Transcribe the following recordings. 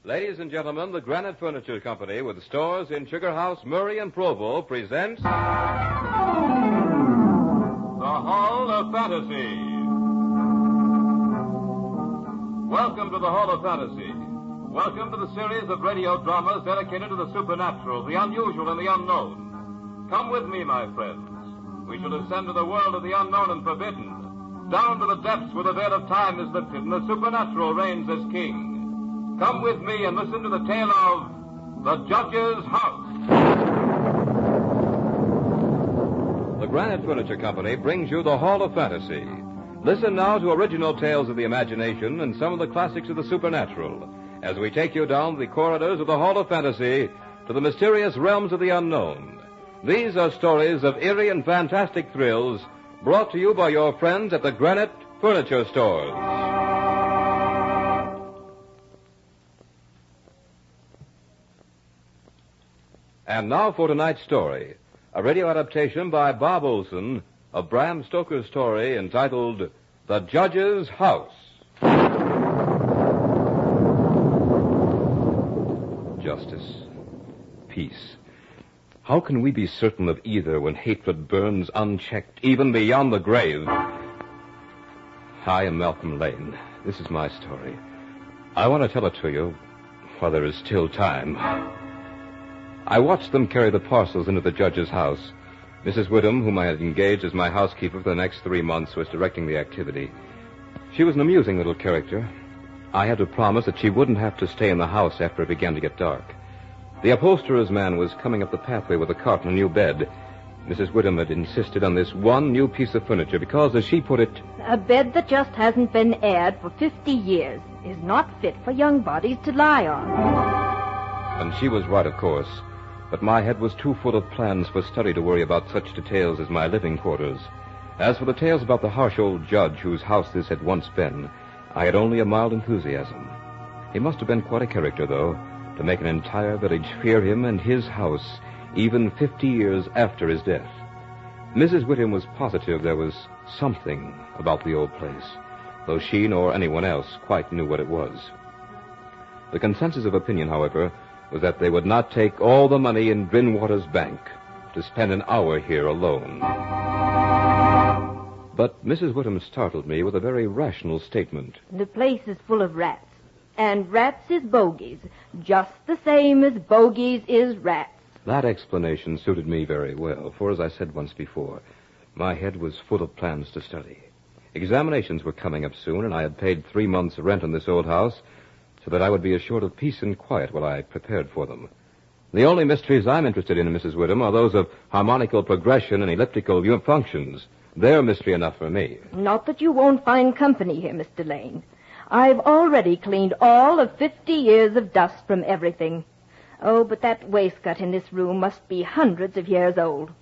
Ladies and gentlemen, the Granite Furniture Company, with stores in Sugar House, Murray, and Provo, presents... The Hall of Fantasy. Welcome to the Hall of Fantasy. Welcome to the series of radio dramas dedicated to the supernatural, the unusual, and the unknown. Come with me, my friends. We shall ascend to the world of the unknown and forbidden, down to the depths where the veil of time is lifted and the supernatural reigns as king. Come with me and listen to the tale of The Judge's House. The Granite Furniture Company brings you the Hall of Fantasy. Listen now to original tales of the imagination and some of the classics of the supernatural as we take you down the corridors of the Hall of Fantasy to the mysterious realms of the unknown. These are stories of eerie and fantastic thrills brought to you by your friends at the Granite Furniture Stores. And now for tonight's story, a radio adaptation by Bob Olson of Bram Stoker's story entitled The Judge's House. Justice. Peace. How can we be certain of either when hatred burns unchecked, even beyond the grave? I am Malcolm Lane. This is my story. I want to tell it to you while there is still time. I watched them carry the parcels into the judge's house. Mrs. Whittam, whom I had engaged as my housekeeper for the next 3 months, was directing the activity. She was an amusing little character. I had to promise that she wouldn't have to stay in the house after it began to get dark. The upholsterer's man was coming up the pathway with a cart and a new bed. Mrs. Whittam had insisted on this one new piece of furniture because, as she put it... A bed that just hasn't been aired for 50 years is not fit for young bodies to lie on. And she was right, of course. But my head was too full of plans for study to worry about such details as my living quarters. As for the tales about the harsh old judge whose house this had once been, I had only a mild enthusiasm. He must have been quite a character, though, to make an entire village fear him and his house, even 50 years after his death. Mrs. Whittam was positive there was something about the old place, though she nor anyone else quite knew what it was. The consensus of opinion, however, was that they would not take all the money in Drinwater's bank to spend an hour here alone. But Mrs. Whittam startled me with a very rational statement. The place is full of rats, and rats is bogies, just the same as bogies is rats. That explanation suited me very well, for as I said once before, my head was full of plans to study. Examinations were coming up soon, and I had paid 3 months' rent on this old house, so that I would be assured of peace and quiet while I prepared for them. The only mysteries I'm interested in, Mrs. Whittam, are those of harmonical progression and elliptical functions. They're mystery enough for me. Not that you won't find company here, Mr. Lane. I've already cleaned all of 50 years of dust from everything. Oh, but that waistcoat in this room must be hundreds of years old.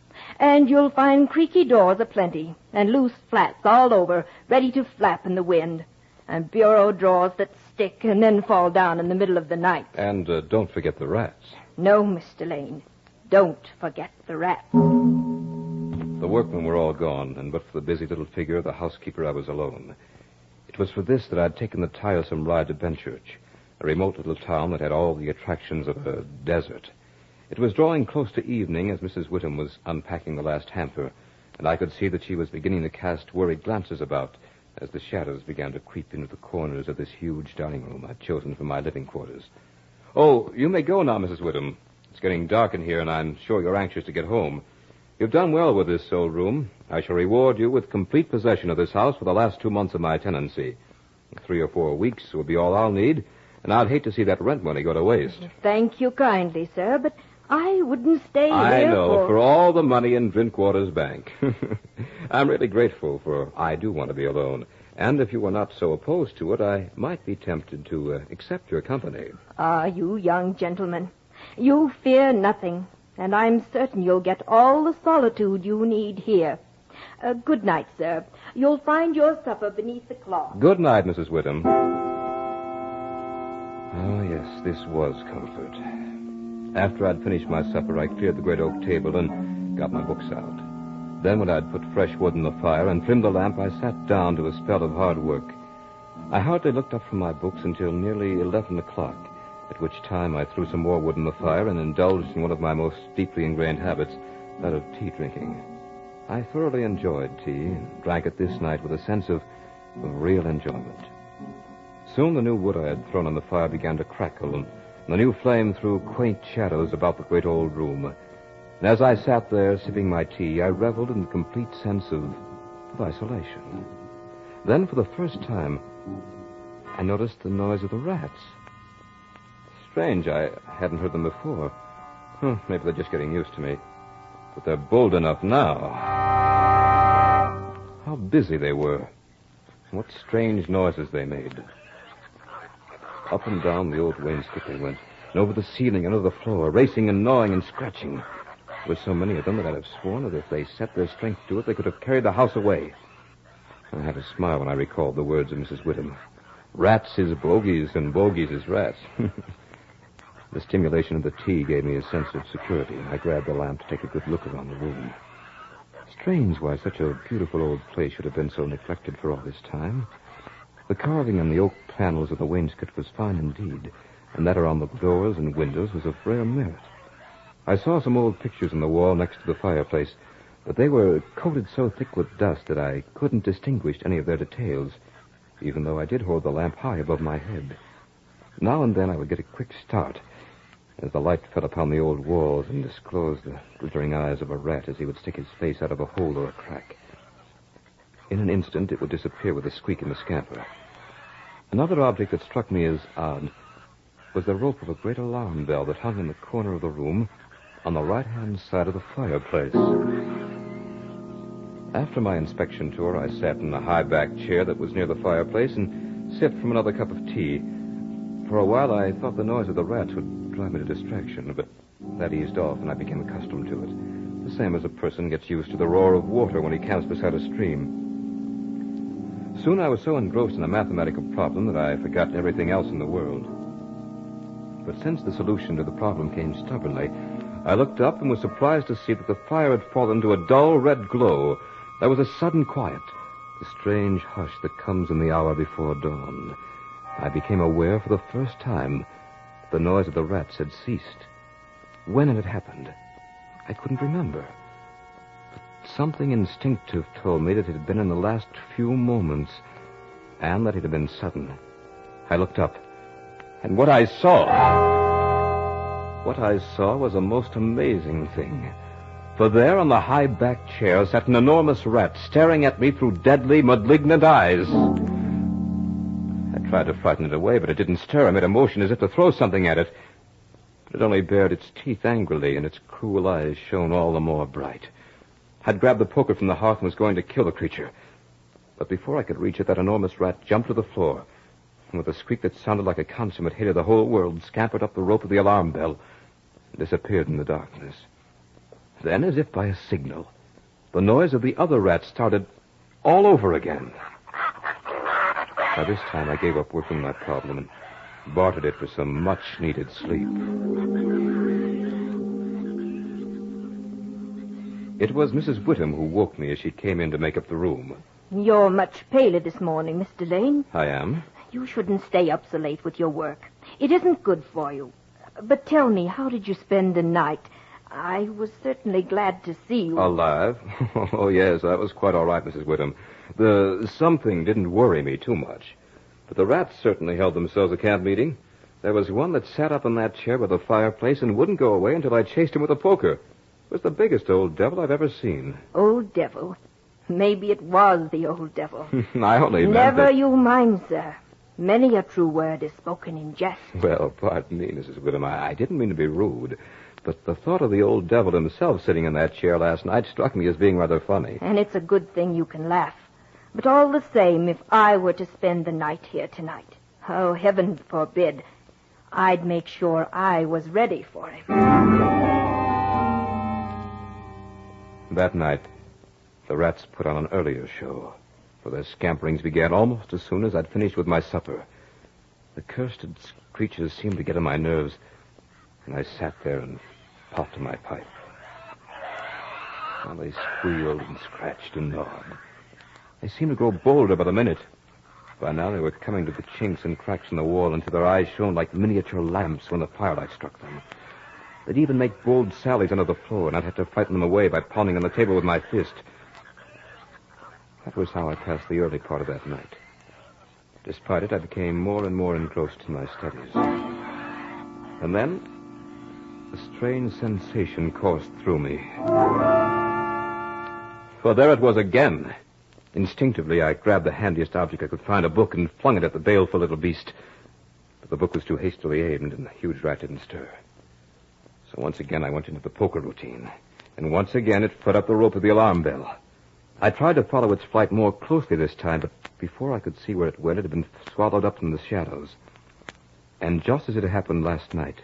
And you'll find creaky doors aplenty, and loose flats all over, ready to flap in the wind. And bureau drawers that stick and then fall down in the middle of the night. And don't forget the rats. No, Mr. Lane. Don't forget the rats. The workmen were all gone, and but for the busy little figure of the housekeeper, I was alone. It was for this that I'd taken the tiresome ride to Benchurch, a remote little town that had all the attractions of a desert. It was drawing close to evening as Mrs. Whittam was unpacking the last hamper, and I could see that she was beginning to cast worried glances about as the shadows began to creep into the corners of this huge dining room I'd chosen for my living quarters. Oh, you may go now, Mrs. Whittam. It's getting dark in here, and I'm sure you're anxious to get home. You've done well with this old room. I shall reward you with complete possession of this house for the last 2 months of my tenancy. 3 or 4 weeks will be all I'll need, and I'd hate to see that rent money go to waste. Thank you kindly, sir, but I wouldn't stay I there know, for all the money in Drinkwater's bank. I'm really grateful, for I do want to be alone. And if you were not so opposed to it, I might be tempted to accept your company. Ah, you young gentlemen. You fear nothing, and I'm certain you'll get all the solitude you need here. Good night, sir. You'll find your supper beneath the cloth. Good night, Mrs. Whittam. Oh, yes, this was comfort. After I'd finished my supper, I cleared the great oak table and got my books out. Then when I'd put fresh wood in the fire and trimmed the lamp, I sat down to a spell of hard work. I hardly looked up from my books until nearly 11 o'clock, at which time I threw some more wood in the fire and indulged in one of my most deeply ingrained habits, that of tea drinking. I thoroughly enjoyed tea and drank it this night with a sense of real enjoyment. Soon the new wood I had thrown on the fire began to crackle, and the new flame threw quaint shadows about the great old room. And as I sat there sipping my tea, I reveled in a complete sense of isolation. Then, for the first time, I noticed the noise of the rats. Strange, I hadn't heard them before. Maybe they're just getting used to me. But they're bold enough now. How busy they were. What strange noises they made. Up and down the old wainscot they went, and over the ceiling and over the floor, racing and gnawing and scratching. There were so many of them that I'd have sworn that if they set their strength to it, they could have carried the house away. I had a smile when I recalled the words of Mrs. Whittam. Rats is bogies, and bogies is rats. The stimulation of the tea gave me a sense of security, and I grabbed the lamp to take a good look around the room. Strange why such a beautiful old place should have been so neglected for all this time. The carving on the oak panels of the wainscot was fine indeed, and that around the doors and windows was of rare merit. I saw some old pictures on the wall next to the fireplace, but they were coated so thick with dust that I couldn't distinguish any of their details, even though I did hold the lamp high above my head. Now and then I would get a quick start as the light fell upon the old walls and disclosed the glittering eyes of a rat as he would stick his face out of a hole or a crack. In an instant, it would disappear with a squeak and a scamper. Another object that struck me as odd was the rope of a great alarm bell that hung in the corner of the room on the right-hand side of the fireplace. After my inspection tour, I sat in a high-backed chair that was near the fireplace and sipped from another cup of tea. For a while, I thought the noise of the rats would drive me to distraction, but that eased off and I became accustomed to it, the same as a person gets used to the roar of water when he camps beside a stream. Soon I was so engrossed in a mathematical problem that I forgot everything else in the world. But since the solution to the problem came stubbornly, I looked up and was surprised to see that the fire had fallen to a dull red glow. There was a sudden quiet, the strange hush that comes in the hour before dawn. I became aware for the first time that the noise of the rats had ceased. When it had happened, I couldn't remember. But something instinctive told me that it had been in the last few moments, and that it had been sudden. I looked up, and what I saw was a most amazing thing. For there on the high-backed chair sat an enormous rat staring at me through deadly, malignant eyes. I tried to frighten it away, but it didn't stir. I made a motion as if to throw something at it. But it only bared its teeth angrily, and its cruel eyes shone all the more bright. I'd grabbed the poker from the hearth and was going to kill the creature. But before I could reach it, that enormous rat jumped to the floor, and with a squeak that sounded like a consummate hit of the whole world, scampered up the rope of the alarm bell and disappeared in the darkness. Then, as if by a signal, the noise of the other rats started all over again. By this time, I gave up working my problem and bartered it for some much-needed sleep. It was Mrs. Whittam who woke me as she came in to make up the room. You're much paler this morning, Mr. Lane. I am? You shouldn't stay up so late with your work. It isn't good for you. But tell me, how did you spend the night? I was certainly glad to see you. Alive? Oh, yes, that was quite all right, Mrs. Whittam. The something didn't worry me too much. But the rats certainly held themselves a camp meeting. There was one that sat up in that chair by the fireplace and wouldn't go away until I chased him with a poker. It was the biggest old devil I've ever seen. Old devil? Maybe it was the old devil. I only meant Never that... you mind, sir. Many a true word is spoken in jest. Well, pardon me, Mrs. Whittam. I didn't mean to be rude. But the thought of the old devil himself sitting in that chair last night struck me as being rather funny. And it's a good thing you can laugh. But all the same, if I were to spend the night here tonight, oh, heaven forbid, I'd make sure I was ready for him. That night, the rats put on an earlier show, for their scamperings began almost as soon as I'd finished with my supper. The cursed creatures seemed to get on my nerves, and I sat there and puffed my pipe. While they squealed and scratched and gnawed. They seemed to grow bolder by the minute. By now they were coming to the chinks and cracks in the wall until their eyes shone like miniature lamps when the firelight struck them. They'd even make bold sallies under the floor, and I'd have to frighten them away by pounding on the table with my fist. That was how I passed the early part of that night. Despite it, I became more and more engrossed in my studies. And then, a strange sensation coursed through me. For there it was again. Instinctively, I grabbed the handiest object I could find, a book, and flung it at the baleful little beast. But the book was too hastily aimed, and the huge rat didn't stir. So once again, I went into the poker routine. And once again, it put up the rope of the alarm bell. I tried to follow its flight more closely this time, but before I could see where it went, it had been swallowed up in the shadows. And just as it had happened last night,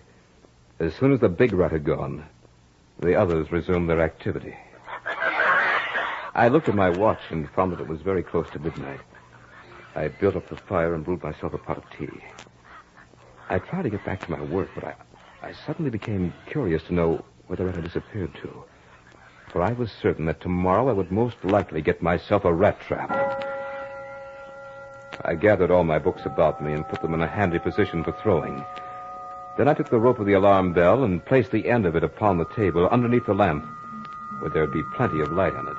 as soon as the big rat had gone, the others resumed their activity. I looked at my watch and found that it was very close to midnight. I built up the fire and brewed myself a pot of tea. I tried to get back to my work, but I suddenly became curious to know where the rat had disappeared to. For I was certain that tomorrow I would most likely get myself a rat trap. I gathered all my books about me and put them in a handy position for throwing. Then I took the rope of the alarm bell and placed the end of it upon the table underneath the lamp, where there'd be plenty of light on it.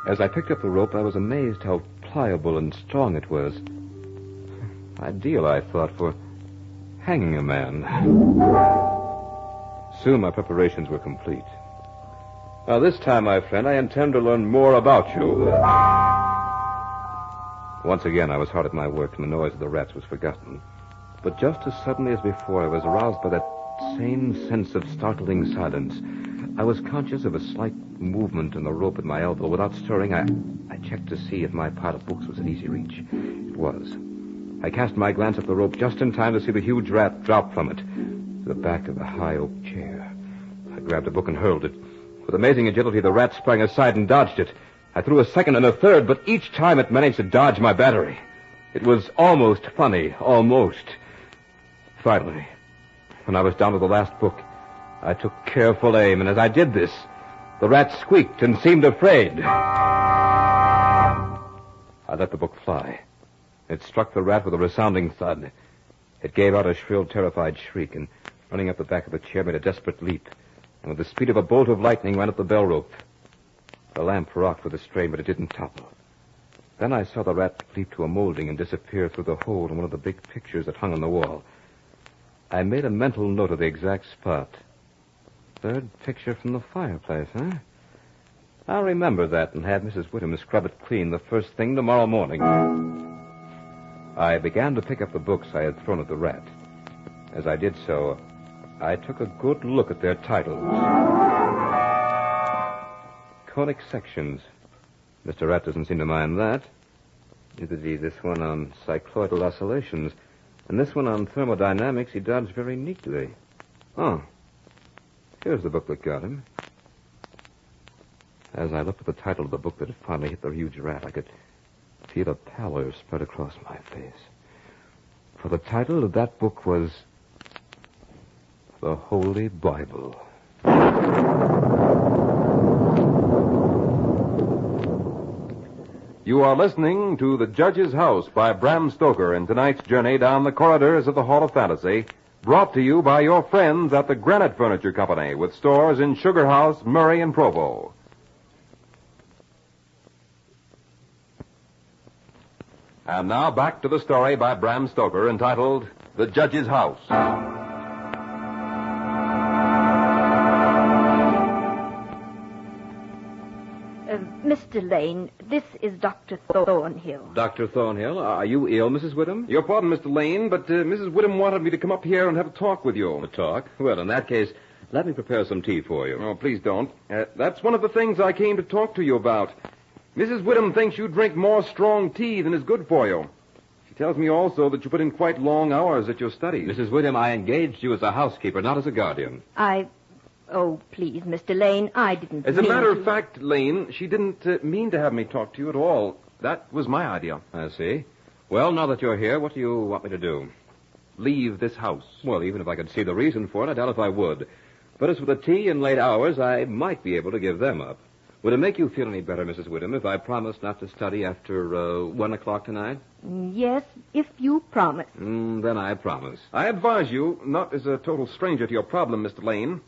As I picked up the rope, I was amazed how pliable and strong it was. Ideal, I thought, for hanging a man. Soon my preparations were complete. Now, this time, my friend, I intend to learn more about you. Once again, I was hard at my work, and the noise of the rats was forgotten. But just as suddenly as before, I was aroused by that same sense of startling silence. I was conscious of a slight movement in the rope at my elbow. Without stirring, I checked to see if my pile of books was at easy reach. It was. I cast my glance up the rope just in time to see the huge rat drop from it to the back of a high oak chair. I grabbed a book and hurled it. With amazing agility, the rat sprang aside and dodged it. I threw a second and a third, but each time it managed to dodge my battery. It was almost funny, almost. Finally, when I was down to the last book, I took careful aim, and as I did this, the rat squeaked and seemed afraid. I let the book fly. It struck the rat with a resounding thud. It gave out a shrill, terrified shriek, and running up the back of the chair, made a desperate leap, and with the speed of a bolt of lightning ran up the bell rope. The lamp rocked with the strain, but it didn't topple. Then I saw the rat leap to a molding and disappear through the hole in one of the big pictures that hung on the wall. I made a mental note of the exact spot. Third picture from the fireplace, huh? I'll remember that and have Mrs. Whittem scrub it clean the first thing tomorrow morning. I began to pick up the books I had thrown at the rat. As I did so, I took a good look at their titles. Conic sections. Mr. Rat doesn't seem to mind that. Neither did he this one on cycloidal oscillations. And this one on thermodynamics he dodged very neatly. Oh. Here's the book that got him. As I looked at the title of the book that had finally hit the huge rat, I could feel a pallor spread across my face. For the title of that book was The Holy Bible. You are listening to The Judge's House by Bram Stoker in tonight's journey down the corridors of the Hall of Fantasy, brought to you by your friends at the Granite Furniture Company with stores in Sugar House, Murray, and Provo. And now back to the story by Bram Stoker entitled The Judge's House. Mr. Lane, this is Dr. Thornhill. Dr. Thornhill, are you ill, Mrs. Whittem? Your pardon, Mr. Lane, but Mrs. Whittem wanted me to come up here and have a talk with you. A talk? Well, in that case, let me prepare some tea for you. Oh, please don't. That's one of the things I came to talk to you about. Mrs. Whittem thinks you drink more strong tea than is good for you. She tells me also that you put in quite long hours at your studies. Mrs. Whittem, I engaged you as a housekeeper, not as a guardian. Oh, please, Mr. Lane, I didn't As a matter of fact, Lane, she didn't mean to have me talk to you at all. That was my idea. I see. Well, now that you're here, what do you want me to do? Leave this house. Well, even if I could see the reason for it, I doubt if I would. But as for the tea and late hours, I might be able to give them up. Would it make you feel any better, Mrs. Whittam, if I promised not to study after 1 o'clock tonight? Yes, if you promise. Then I promise. I advise you, not as a total stranger to your problem, Mr. Lane.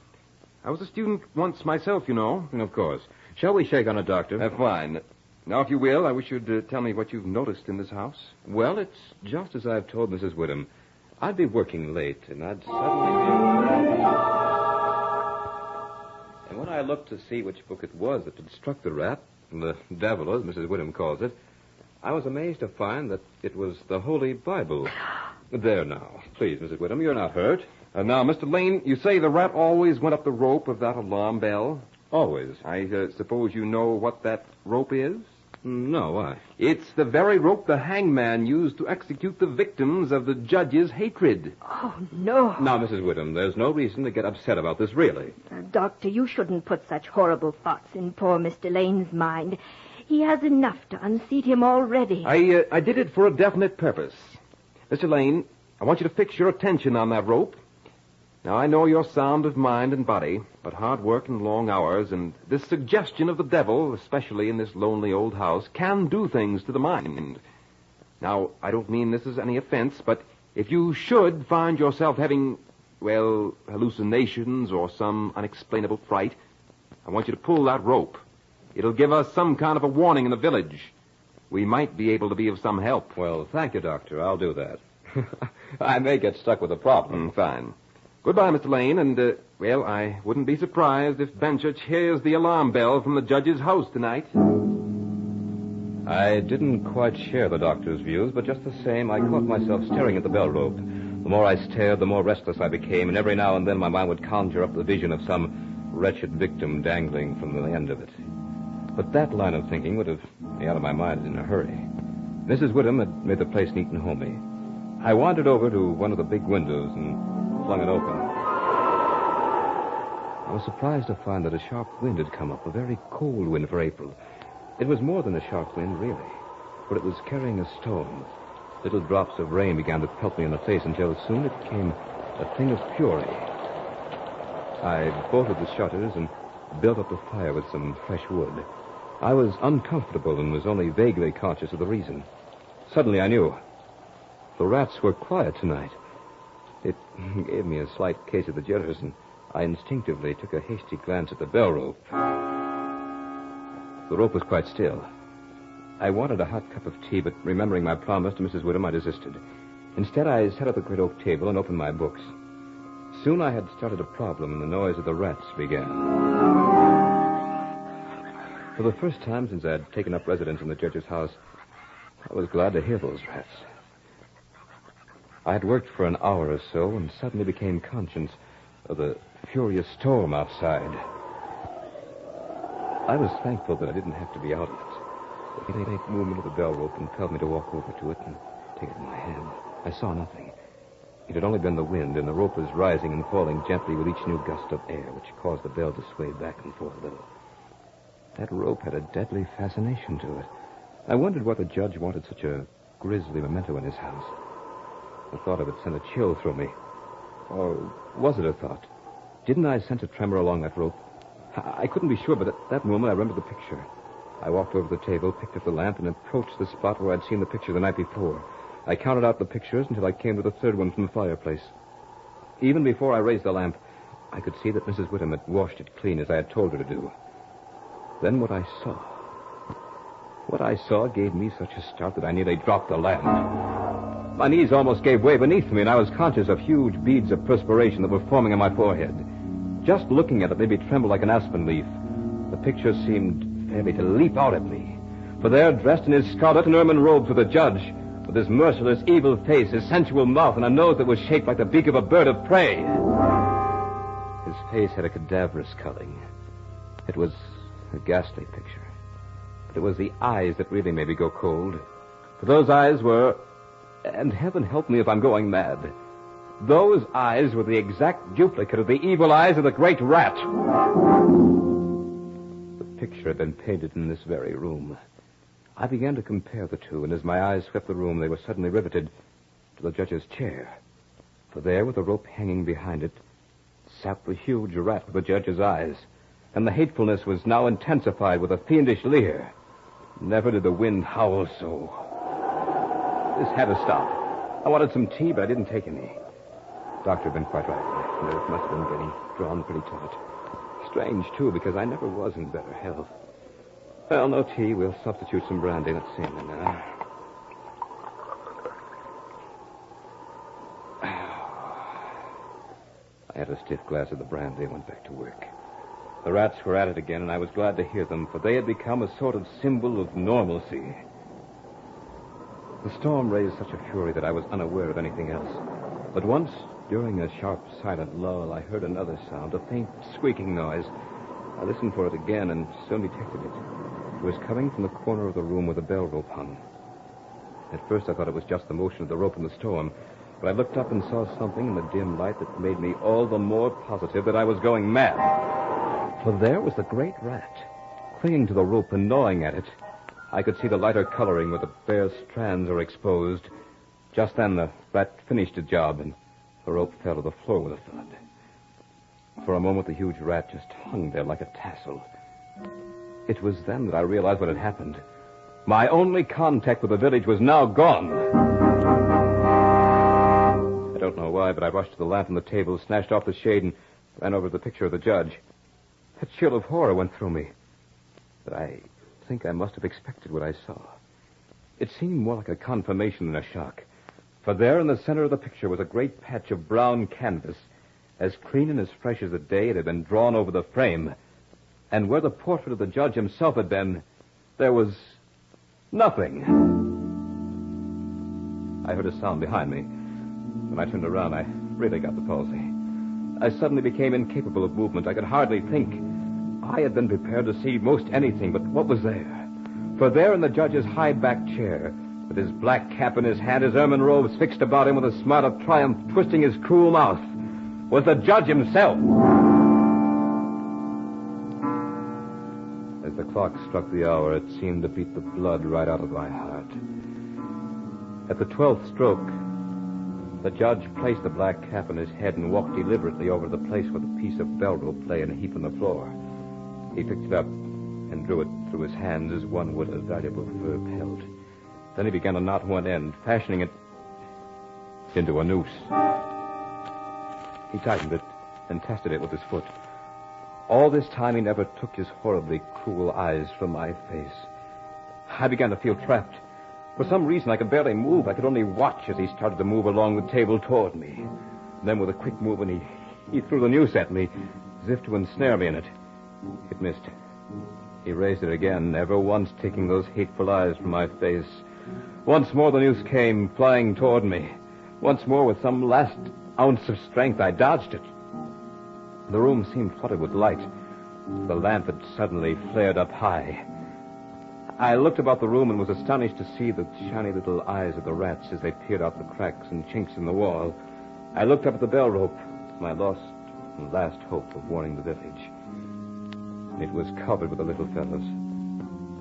I was a student once myself, you know. Of course. Shall we shake on it, Doctor? Fine. Now, if you will, I wish you'd tell me what you've noticed in this house. Well, it's just as I've told Mrs. Whittam. I'd be working late, and I'd suddenly be... And when I looked to see which book it was that had struck the rat, the devil, as Mrs. Whittam calls it, I was amazed to find that it was the Holy Bible. There now. Please, Mrs. Whittam, you're not hurt. Now, Mr. Lane, you say the rat always went up the rope of that alarm bell? Always. I suppose you know what that rope is? No, why? It's the very rope the hangman used to execute the victims of the judge's hatred. Oh, no. Now, Mrs. Whittam, there's no reason to get upset about this, really. Doctor, you shouldn't put such horrible thoughts in poor Mr. Lane's mind. He has enough to unseat him already. I did it for a definite purpose. Mr. Lane, I want you to fix your attention on that rope. Now, I know you're sound of mind and body, but hard work and long hours and this suggestion of the devil, especially in this lonely old house, can do things to the mind. Now, I don't mean this as any offense, but if you should find yourself having, well, hallucinations or some unexplainable fright, I want you to pull that rope. It'll give us some kind of a warning in the village. We might be able to be of some help. Well, thank you, Doctor. I'll do that. I may get stuck with a problem. Fine. Goodbye, Mr. Lane, and, well, I wouldn't be surprised if Benchurch hears the alarm bell from the judge's house tonight. I didn't quite share the doctor's views, but just the same, I caught myself staring at the bell rope. The more I stared, the more restless I became, and every now and then my mind would conjure up the vision of some wretched victim dangling from the end of it. But that line of thinking would have me out of my mind in a hurry. Mrs. Whittam had made the place neat and homey. I wandered over to one of the big windows and flung it open. I was surprised to find that a sharp wind had come up, a very cold wind for April. It was more than a sharp wind, really, for it was carrying a storm. Little drops of rain began to pelt me in the face until soon it became a thing of fury. I bolted the shutters and built up the fire with some fresh wood. I was uncomfortable and was only vaguely conscious of the reason. Suddenly I knew. The rats were quiet tonight. It gave me a slight case of the jitters, and I instinctively took a hasty glance at the bell rope. The rope was quite still. I wanted a hot cup of tea, but remembering my promise to Mrs. Whittam, I desisted. Instead, I sat at the great oak table and opened my books. Soon I had started a problem, and the noise of the rats began. For the first time since I had taken up residence in the judge's house, I was glad to hear those rats. I had worked for an hour or so and suddenly became conscious of the furious storm outside. I was thankful that I didn't have to be out of it. The faint movement of the bell rope impelled me to walk over to it and take it in my hand. I saw nothing. It had only been the wind, and the rope was rising and falling gently with each new gust of air, which caused the bell to sway back and forth a little. That rope had a deadly fascination to it. I wondered why the judge wanted such a grisly memento in his house. The thought of it sent a chill through me. Or was it a thought? Didn't I sense a tremor along that rope? I couldn't be sure, but at that moment I remembered the picture. I walked over to the table, picked up the lamp, and approached the spot where I'd seen the picture the night before. I counted out the pictures until I came to the third one from the fireplace. Even before I raised the lamp, I could see that Mrs. Whittam had washed it clean as I had told her to do. Then what I saw gave me such a start that I nearly dropped the lamp. My knees almost gave way beneath me, and I was conscious of huge beads of perspiration that were forming on my forehead. Just looking at it made me tremble like an aspen leaf. The picture seemed fairly to leap out at me. For there, dressed in his scarlet and ermine robes with the judge, with his merciless, evil face, his sensual mouth, and a nose that was shaped like the beak of a bird of prey. His face had a cadaverous culling. It was a ghastly picture. But it was the eyes that really made me go cold. For those eyes were... And heaven help me if I'm going mad. Those eyes were the exact duplicate of the evil eyes of the great rat. The picture had been painted in this very room. I began to compare the two, and as my eyes swept the room, they were suddenly riveted to the judge's chair. For there, with the rope hanging behind it, sat the huge rat with the judge's eyes. and the hatefulness was now intensified with a fiendish leer. Never did the wind howl so. This had to stop. I wanted some tea, but I didn't take any. The doctor had been quite right. My nerves must have been getting drawn pretty taut. Strange, too, because I never was in better health. Well, no tea. We'll substitute some brandy. Let's see now. I had a stiff glass of the brandy and went back to work. The rats were at it again, and I was glad to hear them, for they had become a sort of symbol of normalcy. The storm raised such a fury that I was unaware of anything else. But once, during a sharp, silent lull, I heard another sound, a faint squeaking noise. I listened for it again and soon detected it. It was coming from the corner of the room where the bell rope hung. At first I thought it was just the motion of the rope in the storm, but I looked up and saw something in the dim light that made me all the more positive that I was going mad. For there was the great rat, clinging to the rope and gnawing at it. I could see the lighter coloring where the bare strands were exposed. Just then the rat finished the job, and the rope fell to the floor with a thud. For a moment, the huge rat just hung there like a tassel. It was then that I realized what had happened. My only contact with the village was now gone. I don't know why, but I rushed to the lamp on the table, snatched off the shade, and ran over to the picture of the judge. A chill of horror went through me. But I think I must have expected what I saw. It seemed more like a confirmation than a shock. For there in the center of the picture was a great patch of brown canvas, as clean and as fresh as the day it had been drawn over the frame. And where the portrait of the judge himself had been, there was nothing. I heard a sound behind me. When I turned around, I really got the palsy. I suddenly became incapable of movement. I could hardly think. I had been prepared to see most anything, but what was there? For there in the judge's high-backed chair, with his black cap in his hand, his ermine robes fixed about him with a smile of triumph twisting his cruel mouth, was the judge himself. As the clock struck the hour, it seemed to beat the blood right out of my heart. At the 12th stroke, the judge placed the black cap on his head and walked deliberately over to the place where the piece of bell rope lay in a heap on the floor. He picked it up and drew it through his hands as one would a valuable fur pelt. Then he began to knot one end, fashioning it into a noose. He tightened it and tested it with his foot. All this time he never took his horribly cruel eyes from my face. I began to feel trapped. For some reason I could barely move. I could only watch as he started to move along the table toward me. And then with a quick movement he threw the noose at me, as if to ensnare me in it. It missed. He raised it again, never once taking those hateful eyes from my face. Once more the noose came flying toward me. Once more, with some last ounce of strength, I dodged it. The room seemed flooded with light. The lamp had suddenly flared up high. I looked about the room and was astonished to see the shiny little eyes of the rats as they peered out the cracks and chinks in the wall. I looked up at the bell rope, my lost and last hope of warning the village. It was covered with the little fellows.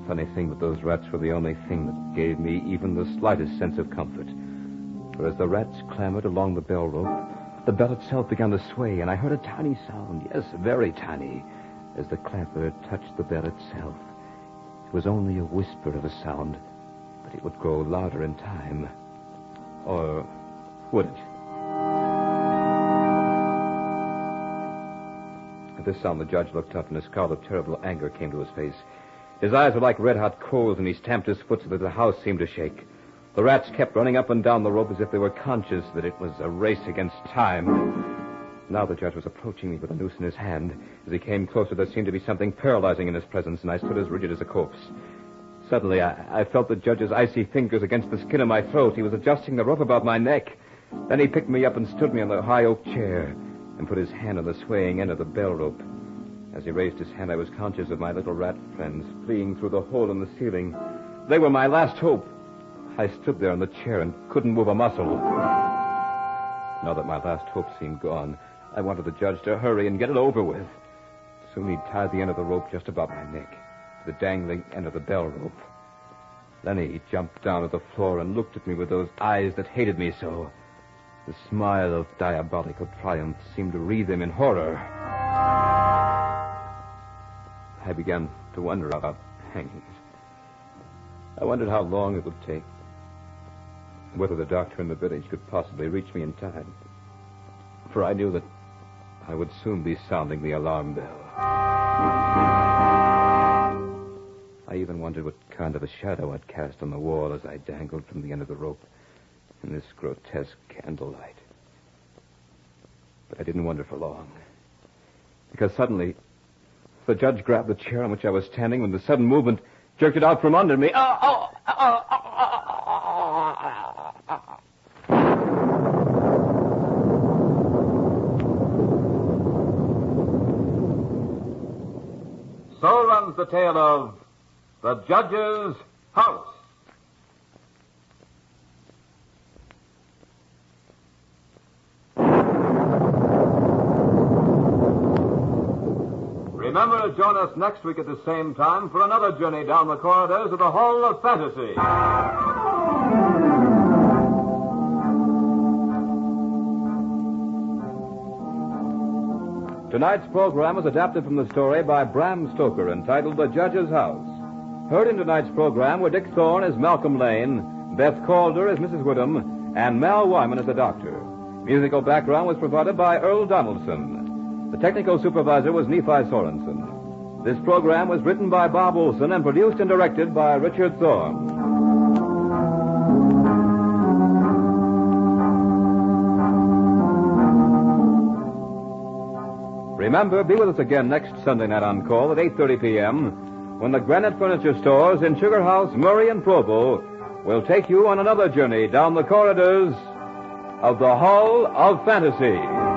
Funny thing, but those rats were the only thing that gave me even the slightest sense of comfort. For as the rats clambered along the bell rope, the bell itself began to sway, and I heard a tiny sound, yes, very tiny, as the clamper touched the bell itself. It was only a whisper of a sound, but it would grow louder in time. Or would it? At this sound, the judge looked up, and a scowl of terrible anger came to his face. His eyes were like red-hot coals, and he stamped his foot so that the house seemed to shake. The rats kept running up and down the rope as if they were conscious that it was a race against time. Now the judge was approaching me with a noose in his hand. As he came closer, there seemed to be something paralyzing in his presence, and I stood as rigid as a corpse. Suddenly, I felt the judge's icy fingers against the skin of my throat. He was adjusting the rope about my neck. Then he picked me up and stood me on the high oak chair and put his hand on the swaying end of the bell rope. As he raised his hand, I was conscious of my little rat friends fleeing through the hole in the ceiling. They were my last hope. I stood there in the chair and couldn't move a muscle. Now that my last hope seemed gone, I wanted the judge to hurry and get it over with. Soon he tied the end of the rope just about my neck to the dangling end of the bell rope. Then he jumped down to the floor and looked at me with those eyes that hated me so. The smile of diabolical triumph seemed to wreathe him in horror. I began to wonder about hangings. I wondered how long it would take, whether the doctor in the village could possibly reach me in time. For I knew that I would soon be sounding the alarm bell. I even wondered what kind of a shadow I'd cast on the wall as I dangled from the end of the rope in this grotesque candlelight. But I didn't wonder for long, because suddenly the judge grabbed the chair on which I was standing with a sudden movement, jerked it out from under me. So runs the tale of The Judge's House. Remember to join us next week at the same time for another journey down the corridors of the Hall of Fantasy. Tonight's program was adapted from the story by Bram Stoker entitled The Judge's House. Heard in tonight's program were Dick Thorne as Malcolm Lane, Beth Calder as Mrs. Whittam, and Mal Wyman as the Doctor. Musical background was provided by Earl Donaldson. The technical supervisor was Nephi Sorensen. This program was written by Bob Olson and produced and directed by Richard Thorne. Remember, be with us again next Sunday night on Call at 8:30 p.m. when the Granite Furniture Stores in Sugar House, Murray, and Provo will take you on another journey down the corridors of the Hall of Fantasy.